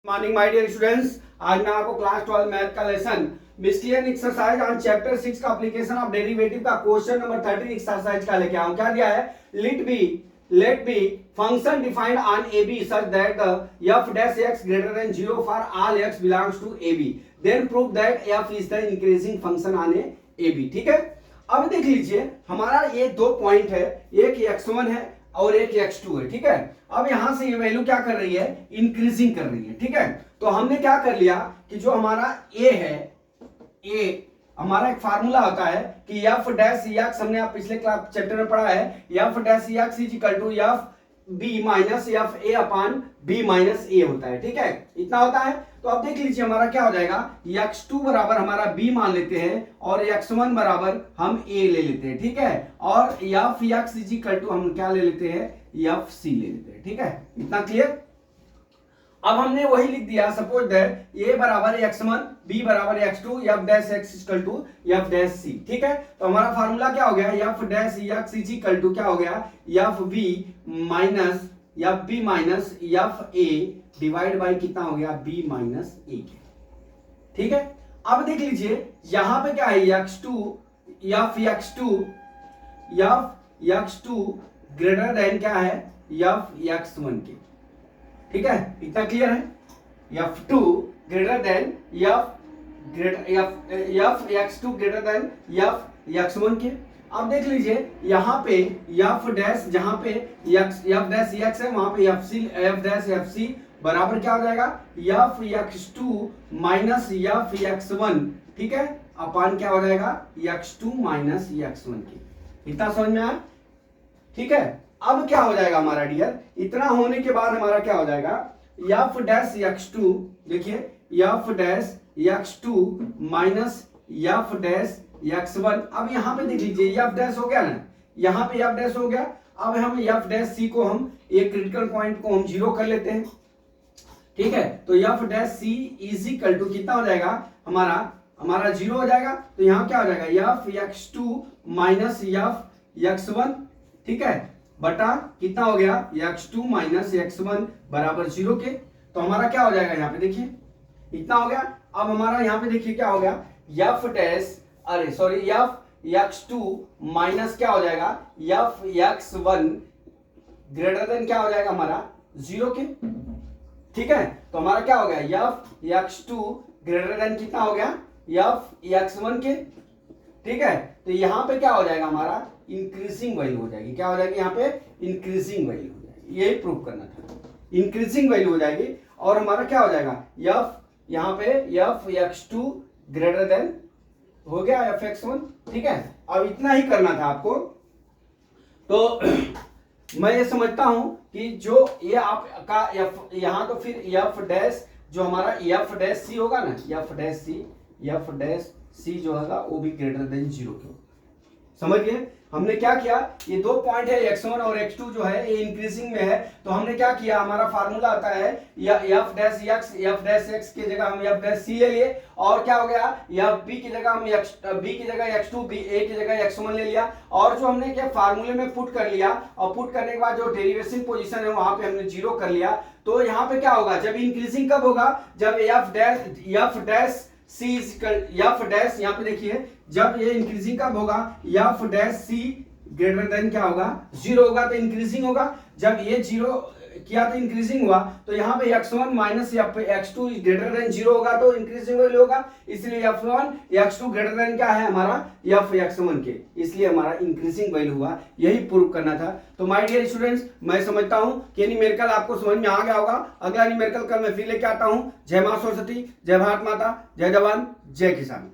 Morning my dear students, आज मैं आपको क्लास 12 मैथ का लेसन मिस्टियन एक्सरसाइज ऑन चैप्टर 6 का एप्लीकेशन ऑफ डेरिवेटिव का क्वेश्चन नंबर 13 एक्सरसाइज का लेके आऊं। क्या दिया है? Let be function defined on AB such that f dash x greater than 0 for all x belongs to AB, then prove that f is the increasing function on AB। ठीक है, अब देख लीजिए हमारा ये दो पॉइंट है, एक x1 है और एक x2 है। ठीक है, अब यहां से ये वैल्यू क्या कर रही है? इंक्रीजिंग कर रही है। ठीक है, तो हमने क्या कर लिया कि जो हमारा a है, a हमारा एक फार्मूला होता है कि f डैश x, हमने आप पिछले क्लास चैप्टर में पढ़ा है, f dash x is equal to f b minus F A upon b minus A होता है। ठीक है, इतना होता है। तो अब देख लीजिए हमारा क्या हो जाएगा, x2 बराबर हमारा b मान लेते हैं और x1 बराबर हम a ले लेते हैं। ठीक है, और f x is equal to हम क्या ले लेते हैं, f c ले लेते हैं। ठीक है, इतना क्लियर। अब हमने वही लिख दिया, सपोज दैट a बराबर x1, b बराबर x2, f dash x equal to f dash c। ठीक है, तो हमारा फार्मूला क्या हो गया, f dash x is equal to क्या हो गया, f b minus f b minus f a divide by कितना हो गया, b माइनस a के। ठीक है, अब देख लीजिए यहां पे क्या है, x2 ग्रेटर देन क्या है, x1 के। ठीक है, इतना क्लियर है। f2 greater than x2 greater than x1 के। अब देख लीजिए यहाँ पे f डैश, जहां पे f डैश x है वहां पे f डैश fc बराबर क्या हो जाएगा, f माइनस x1। ठीक है, अपान क्या हो जाएगा, x2 माइनस x1 के। इतना समझ में आया? ठीक है, अब क्या हो जाएगा हमारा डियर, इतना होने के बाद हमारा क्या हो जाएगा, f डैश x2, देखिए f dash x2 minus f dash x1। अब यहां पे देख लीजिए f डैश हो गया ना, यहां पे f डैश हो गया। अब हम f डैश c को हम एक क्रिटिकल पॉइंट को हम जीरो कर लेते हैं। ठीक है, तो f dash c is equal to कितना हो जाएगा, हमारा जीरो हो जाएगा। तो यहां क्या हो जाएगा, f x2 minus f x1। ठीक है, बटा कितना हो गया, x2 माइनस x1 बराबर जीरो के। तो हमारा क्या हो जाएगा, यहाँ पे देखिए इतना हो गया। अब हमारा यहाँ पे देखिए क्या हो गया, f dash f x2 minus क्या हो जाएगा, f x1 ग्रेटर देन क्या हो जाएगा हमारा, जीरो के। ठीक है, तो हमारा क्या हो गया, f x2 ग्रेटर देन कितना हो गया, f x1 के। ठीक है, तो यहां पे क्या हो जाएगा, हमारा इंक्रीजिंग वैल्यू हो जाएगी। क्या हो जाएगी, यहाँ पे इंक्रीजिंग वैल्यू हो जाएगी, यही प्रूव करना था, इंक्रीजिंग वैल्यू हो जाएगी। और हमारा क्या हो जाएगा, यहाँ पे f x2 ग्रेटर देन हो गया f x1। ठीक है, अब इतना ही करना था आपको। तो मैं ये समझता हूं कि जो ये आपका यहाँ तो फिर f डैश जो हमारा f डैश c होगा ना, f डैश c जो होगा वो भी ग्रेटर देन जीरो के। समझ गए? हमने क्या किया, ये दो पॉइंट है x1 और x2 जो है ये इंक्रीजिंग में है। तो हमने क्या किया, हमारा फार्मूला आता है या f डैश x की जगह हम f डैश c ले लिए, और क्या हो गया, f b की जगह हम b की जगह x2, a की जगह x1 ले लिया। और जो हमने क्या फार्मूले में पुट कर लिया, और पुट करने के बाद जो डेरिवेशन पोजीशन है वहां पे हमने जीरो कर लिया। तो यहाँ पे क्या होगा, जब इंक्रीजिंग कब होगा, जब f dash c f dash, यहाँ पे देखिए जब ये इंक्रीजिंग कब होगा, f dash c greater than क्या होगा, जीरो होगा तो इंक्रीजिंग होगा। जब ये जीरो किया तो इंक्रीजिंग हुआ, तो यहाँ पे x1 minus x2 greater than zero होगा तो इंक्रीजिंग वैल्यू होगा। इसलिए f1 x2 ग्रेटर देन क्या है हमारा, f x1 के, इसलिए हमारा इंक्रीजिंग वैल्यू हुआ। यही प्रूव करना था। तो माय डियर स्टूडेंट्स, मैं समझता हूं कि न्यूमेरिकल आपको समझ में आ गया होगा। अगला न्यूमेरिकल कल मैं फिर लेके आता हूं। जय मां सरस्वती, जय भारत माता, जय जवान, जय किसान।